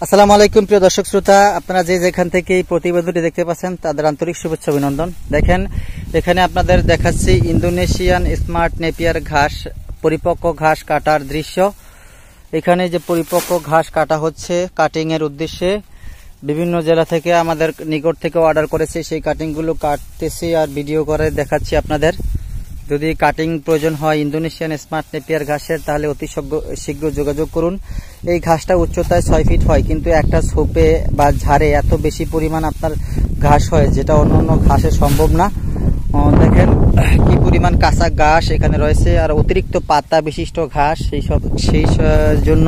আসসালামু আলাইকুম প্রিয় দর্শক শ্রোতা, আপনারা যে যেখান থেকে এই প্রতিবেদনটি দেখতে পাচ্ছেন তাদের আন্তরিক শুভেচ্ছা অভিনন্দন। দেখেন এখানে আপনাদের দেখাচ্ছি ইন্দোনেশিয়ান স্মার্ট নেপিয়ার ঘাস, পরিপক্ক ঘাস কাটার দৃশ্য। এখানে যে পরিপক্ক ঘাস কাটা হচ্ছে কাটিং এর উদ্দেশ্যে, বিভিন্ন জেলা থেকে আমাদের নিকট থেকে অর্ডার করেছে, সেই কাটিংগুলো কাটতেছি আর ভিডিও করে দেখাচ্ছি আপনাদের। যদি কাটিং প্রয়োজন হয় ইন্দোনেশিয়ান স্মার্ট নেপিয়ার ঘাসের, তাহলে অতি শীঘ্র যোগাযোগ করুন। এই ঘাসটা উচ্চতায় 6 ফিট হয়, কিন্তু একটা ছোপে বা ঝাড়ে এত বেশি পরিমাণ আপনার ঘাস হয়, যেটা অন্য ঘাসে সম্ভব না। দেখেন কি পরিমাণ কাঁচা ঘাস এখানে রয়েছে, আর অতিরিক্ত পাতা বিশিষ্ট ঘাস। সেই জন্য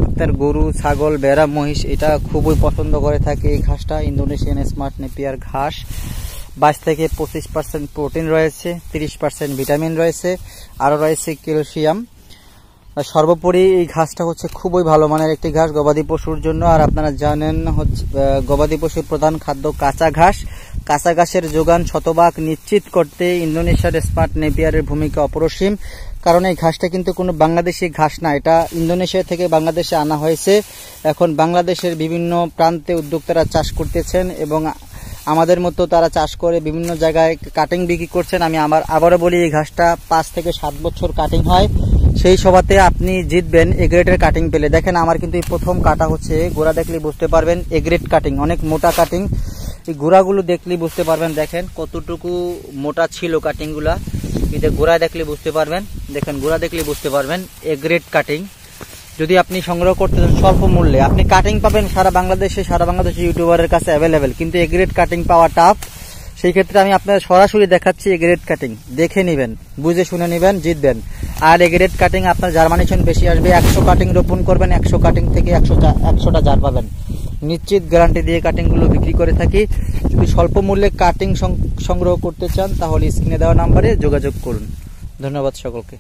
আপনার গরু, ছাগল, ভেড়া, মহিষ এটা খুবই পছন্দ করে থাকে এই ঘাসটা। ইন্দোনেশিয়ান স্মার্ট নেপিয়ার ঘাস 22 থেকে 25% প্রোটিন রয়েছে, 30% ভিটামিন রয়েছে, আরও রয়েছে ক্যালসিয়াম। সর্বোপরি এই ঘাসটা হচ্ছে খুবই ভালো মানের একটি ঘাস গবাদি পশুর জন্য। আর আপনারা জানেন হচ্ছে গবাদি পশুর প্রধান খাদ্য কাঁচা ঘাস। কাঁচা ঘাসের যোগান শতভাগ নিশ্চিত করতে ইন্দোনেশিয়ার স্মার্ট নেপিয়ারের ভূমিকা অপরিসীম। কারণ এই ঘাসটা কিন্তু কোনো বাংলাদেশি ঘাস না, এটা ইন্দোনেশিয়া থেকে বাংলাদেশে আনা হয়েছে। এখন বাংলাদেশের বিভিন্ন প্রান্তে উদ্যোক্তারা চাষ করতেছেন এবং আমাদের মতো তারা চাষ করে বিভিন্ন জায়গায় কাটিং বিক্রি করছেন। আমি আবারও বলি, এই ঘাসটা 5 থেকে 7 বছর কাটিং হয়। সেই সভাতে আপনি জিতবেন এ গ্রেডের কাটিং পেলে। দেখেন আমার কিন্তু এই প্রথম কাটা হচ্ছে, গোড়া দেখলে বুঝতে পারবেন এ গ্রেড কাটিং, অনেক মোটা কাটিং। এই গোড়াগুলো দেখলে বুঝতে পারবেন, দেখেন কতটুকু মোটা ছিল কাটিংগুলা। এটা গোড়া দেখলে বুঝতে পারবেন, দেখেন গোড়া দেখলে বুঝতে পারবেন এ গ্রেড কাটিং। যদি আপনি সংগ্রহ করতে চান স্বল্প মূল্যে, আপনি কাটিং পাবেন সারা বাংলাদেশে ইউটিউবারের কাছে অ্যাভেলেবেল, কিন্তু এ গ্রেড কাটিং পাওয়া টাফ। সেই ক্ষেত্রে আমি আপনার সরাসরি দেখাচ্ছি এ গ্রেড কাটিং, দেখে নেবেন, বুঝে শুনে নেবেন, জিতবেন। আর এ গ্রেড কাটিং আপনার জার্মানেশন বেশি আসবে। 100 কাটিং রোপণ করবেন, 100 কাটিং থেকে 100টা জার পাবেন, নিশ্চিত গ্যারান্টি দিয়ে কাটিংগুলো বিক্রি করে থাকি। যদি স্বল্প মূল্যে কাটিং সংগ্রহ করতে চান, তাহলে স্ক্রিনে দেওয়া নাম্বারে যোগাযোগ করুন। ধন্যবাদ সকলকে।